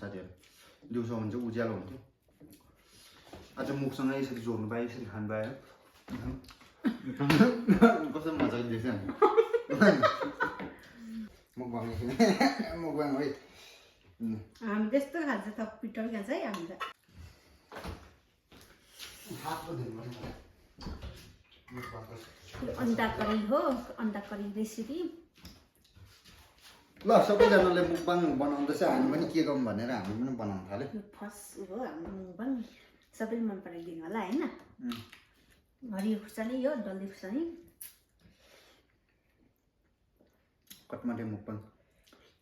साथीहरु दिउँसो हुन्छ उज्यालो हुन्थ्यो आज मुखसँग यसरी जोड्नु पाए यसरी खानु पायो कस्तो मजाले देख्छ नि मुखबाङ मुखबाङ है हामी त्यस्तो खान्छ त पिठो खान्छ है हामी त हातको धुनुपर्छ मुखबाङको अन्डा करी हो अन्डा करी रेसिपी ल सबैजनाले मुखबाङ बनाउँदैछ हामी पनि के गरौँ भनेर हामी पनि बनाउन थाल्यो यो फर्स्ट हो हाम्रो मुखबाङ सबैले मन पराइदिनु होला हैन हरियो खुर्सानी यो डल्ले खुर्सानी कटमाटे मुखबाङ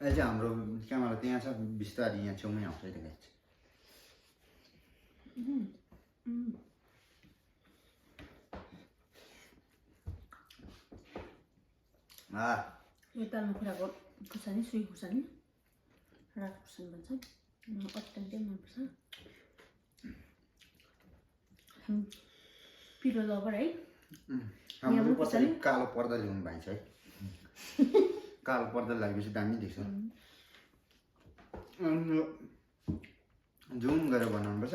अहिले चाहिँ हाम्रो क्यामेरा त्यहाँ छ बिस्तारै यहाँ छेउमै आउँछ है गाइस यो दालमा खुराको खुर्सानी सुई खुर्सानी रातो खुर्सानी भन्छ अत्यन्तै मनपर्छ पिरो लबर है हाम्रो पछाडि कालो पर्दा ल्याउनु भएको छ है कालो पर्दा लागेपछि दामी देख्छ जुम गरेर बनाउनुपर्छ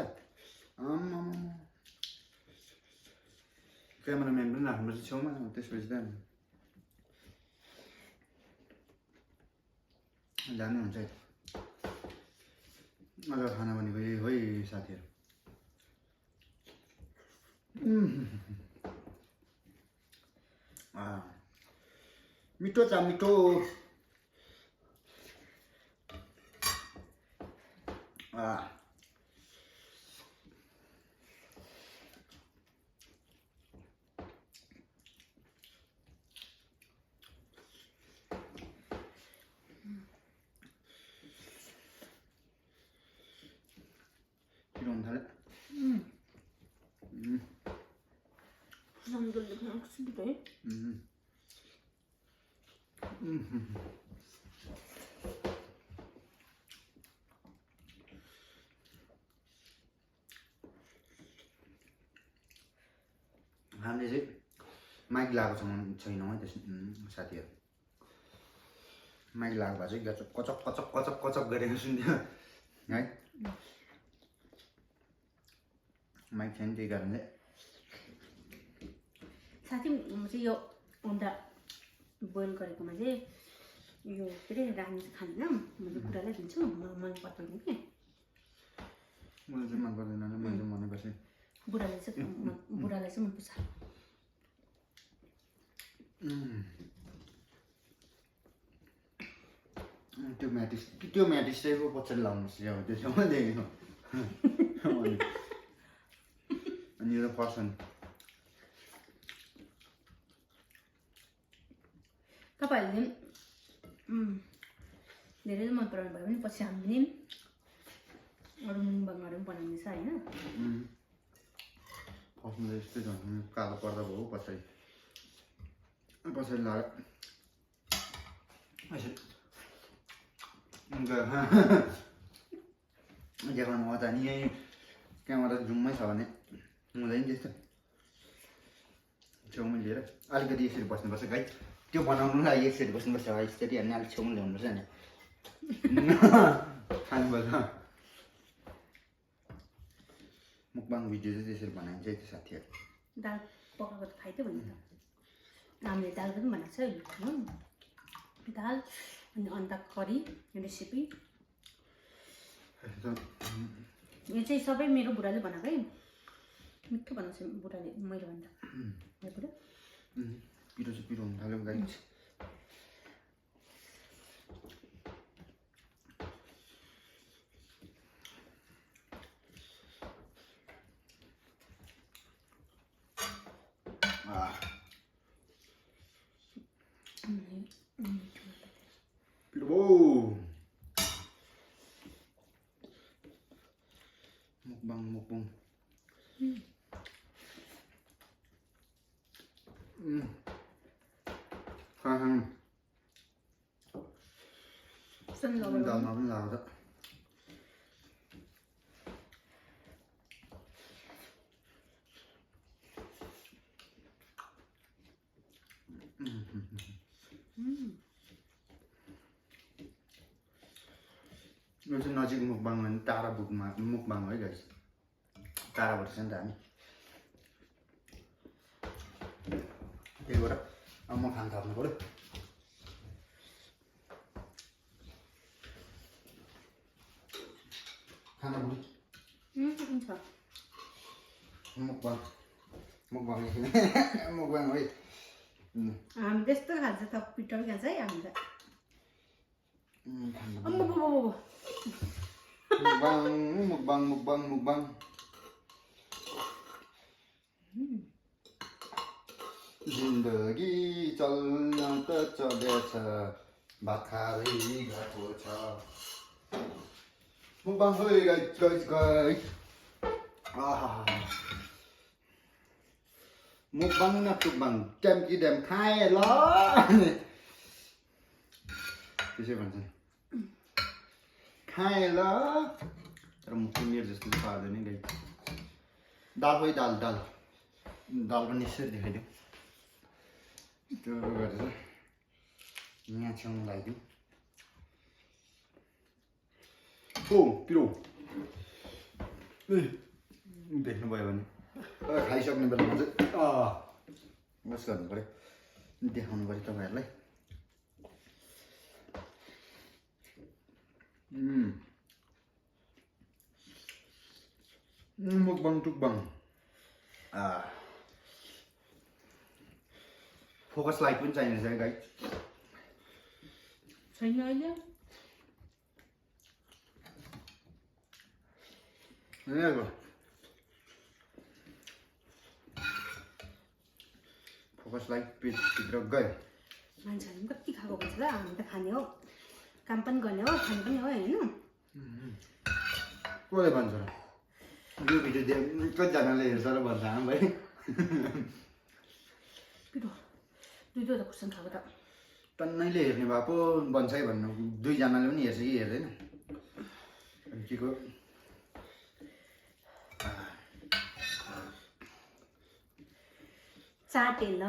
क्यामेराम्यान पनि राख्नुपर्छ छेउमा त्यसपछि त जानु हुन्छ है आज खाना भनेको यही हो है साथीहरु मिठो चा मिठो Pirong थाले खुर्सानी खानु सुबिदा है हामीले चाहिँ माइक लगाएको छैनौँ है त्यस साथीहरु माइक लगाएको भए चाहिँ कचक कचक कचक कचक कचक गरेको सुन्थ्यो है माइक छैन त्यही कारणले साथी म चाहिँ यो अन्डा बोइल गरेकोमा चाहिँ यो के अरे रानी चाहिँ खाँदैन म चाहिँ बुढालाई दिन्छु मलाई मन पर्दैन कि मलाई चाहिँ मन पर्दैन मैले भनेपछि बुढालाई चाहिँ मनपर्छ त्यो म्याटिस चाहिँ पो पछाडि लाउनुहोस् यो त्यो छेउमा देखेको अनि यो पर्सन तपाईहरुले धेरै मन पराउनु भयो भने पछि हामीले अरू मुङबाङहरू पनि बनाउनेछ हैन फर्स्टमा यस्तै झन् कालो पर्दा भयो पछाडि लाग्यो देखाउनु हो त नि यहीँ क्यामेरा जुममै छ भने हुँदैन त्यस्तो छेउमा लिएर अलिकति यसरी बस्नुपर्छ गाई त्यो बनाउनुलाई यसरी बस्नुपर्छ यसरी अनि अलिक छेउमा ल्याउनुपर्छ नि खानुपर्छ मुखबाङ भिडियो चाहिँ त्यसरी बनाइन्छ है त्यो साथीहरु दाल पकाएको त खाइदियो भने त हामीले दाल पनि बनाएको छ हो दाल अनि अन्डा करी रेसिपी यो चाहिँ सबै मेरो बुढाले बनाएको है मिठो बनाउँछ बुढाले मैले भन्दा बुढा पिरो चाहिँ पिरो हुन थाल्यो गाइस पिरो मुखबाङ दालमा पनि लाग्छ यो चाहिँ नजिक मुकबाङ भने टाढा मुकबाङ है गाइस टाढाबाट छ नि त हामी त्यही भएर अब म खान थाल्नु पऱ्यो खाना बुढी हुन्छ मुकबाङ मुकबाङ है हामी त्यस्तो खान्छ त पिठो पनि खान्छ है हामी त मुकबाङ जिन्दगी चल्न त चलेछ भात खाँदै गएको छ मुकबाङ है गाइस मुकबाङ न टुकबाङ ड्याम कि ड्याम खाए ल त्यसै भन्छ खाए ल तर मुख मेरो जस्तो पार्दैन गाई दाल खोइ दाल पनि यसरी देखाइदिउँ त्यो गरेर यहाँ छेउमा लगाइदिउँ ओ पिरो देख्नुभयो भने खाइसक्ने बेलामा चाहिँ बस गर्नु पऱ्यो देखाउनु पऱ्यो तपाईँहरूलाई मुकबाङ टुकबाङ फोकस लाइट पनि चाहिने रहेछ गाइड छैन अहिले फोकस लाइट पेजभित्र गयो मान्छेहरूले पनि कति खाएको हुन्छ र हामी त खाने हो काम पनि गर्ने हो खाने पनि हो होइन कसले भन्छ र यो भिडियो कतिजनाले हेर्छ र भन्छ आम भाइ पिरो दुई दुईवटा खुर्सानी खाएको त टन्नैले हेर्ने भए पो भन्छ है भन्नु दुईजनाले पनि हेर्छ कि हेर्दैन के को चाटे ल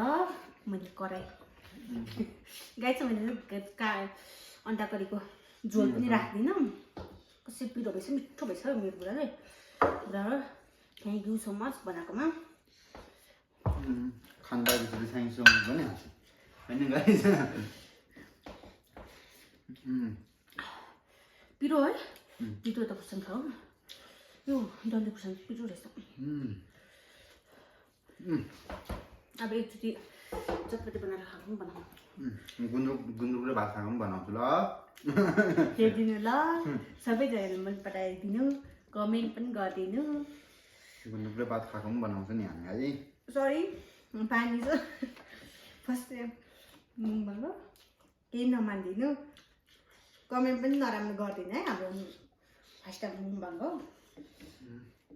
मैले कराएँ गाई चाहिँ मैले अन्डा करीको झोल पनि राख्दिनँ कसै पिरो भएछ मिठो भएछ मेरो बुढाले बुढा थ्याङ्क यू सो मच बनाएकोमा खाँदाखेरि थ्याङ्क सो मच भने होइन गाई पिरो है पिरो त खुर्सानी खाऊ यो डल्ले खुर्सानी पिरो रहेछ अब एकचोटि चटपटी बनाएर खाएको पनि बनाऊ गुन्द्रुकले भात खाएको पनि बनाउँछु ल हेरिदिनु ल सबैजनाले मन पठाइदिनु कमेन्ट पनि गरिदिनु गुन्द्रुकले भात खाएको पनि बनाउँछ नि हामी है सरी पानी छ फर्स्ट भन्नु केही नमानिदिनु कमेन्ट पनि नराम्रो गरिदिनु है अब फर्स्ट टाइम भन्नु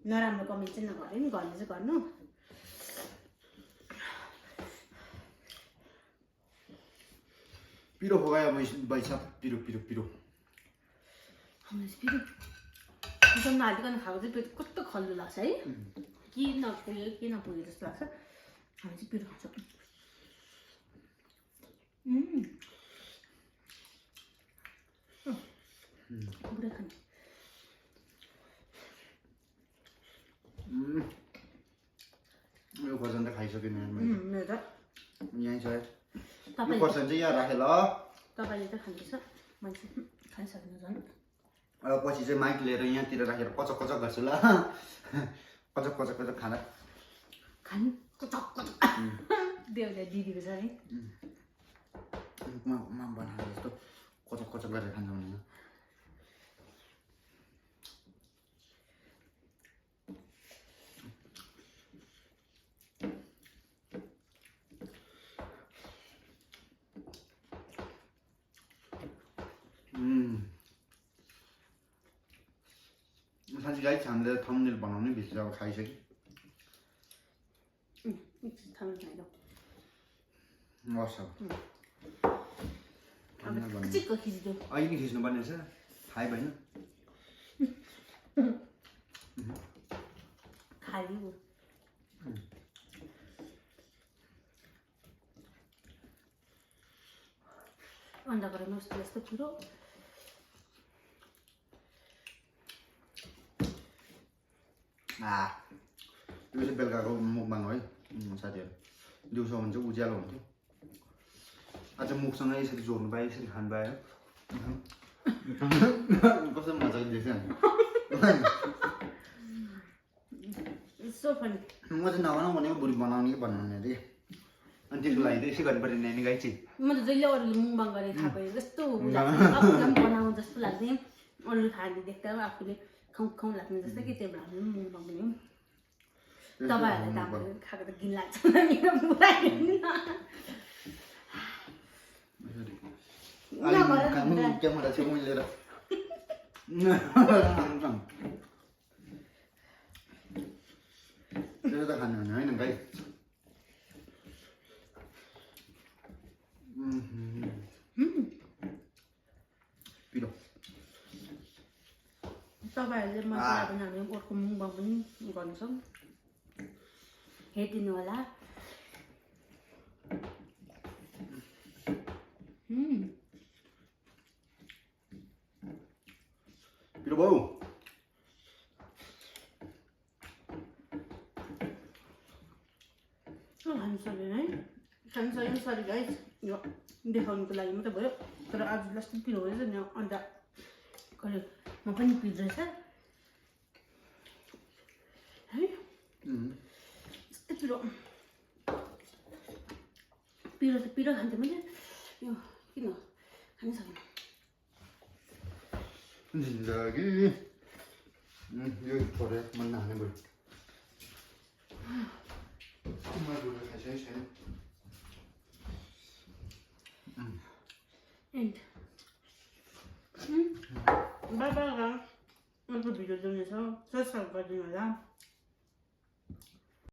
नराम्रो कमेन्ट चाहिँ नगरिदिनु गर्नु चाहिँ गर्नु पिरो खोगायो बैछ पिरो पिरो पिरो पिरो चिकनमा हालिकन खाएको चाहिँ पेट कस्तो खल्लो लाग्छ है के नपुग्यो जस्तो लाग्छ हामी चाहिँ पिरो खान्छौँ बुढा खाने यो खर्सानी त खाइसक्यो नि मेरो त यहीँ छ यो खर्सानी चाहिँ यहाँ राखेँ ल तपाईँले त खाँदैछ मान्छे खाइसक्नु झन् अब पछि चाहिँ माइक लिएर यहाँतिर राखेर कचक कचक गर्छु ल कचक कचक कचक खाना खानु कचक कचक देउले दिदीको छ है बनाएको जस्तो कचक कचक गरेर खान्छ भने साँच्ची गाई हामीले थम्बनेल बनाउनै बिर्सेर अब खाइसक्यो अहिले खिच्नुपर्ने रहेछ थाहै भएन खायो अन्डा गरेर यस्तो यस्तो पिरो यो चाहिँ बेलुकाको मुखबाङ है साथीहरू दिउँसो भने चाहिँ उज्यालो हुन्थ्यो आज मुखसँग यसरी जोड्नु पायो यसरी खानु पायो कस्तो मजाले देख्छ सो फनी म चाहिँ नबनाऊ भनेको बुढी बनाउने कि बनाउने अरे अनि त्यसको लागि चाहिँ यसै गर्नुपर्ने नानी गाई चाहिँ म त जहिले अरूले मुङबाङ गरेर खाएको जस्तो आफूलाई बनाउँ जस्तो लाग्ने अरूले खाने देख्दा आफूले खाउँ खाउँ लाग्ने जस्तो कि त्यो हामी मुङबाङ पनि तपाईँहरूलाई त हाम्रो खाएको त घिन लाग्छ क्यामेरा छेउमा लिएर त्यो त खानु हुने होइन गाई पिरो तपाईँहरूले मलाई पनि हामी अर्को मुङबाङ पनि गर्छौँ हेरिदिनु होला पिरो बाउ खानु सक्दैन है खानु सक्दैन सरी गाइस यो देखाउनुको लागि मात्रै भयो तर आज जस्तो पिरो भएछ नि अन्त कहिले म पनि पिर्दैछ है यस्तो पिरो पिरो त पिरो खान्थेँ मैले यो किन खानु सक्दैन जिन्दगी यो छोडेर मन नहाने भयो एन्ड बाई बाई अर्को भिडियो जोड्नेछ सब्सक्राइब गरिदिनु होला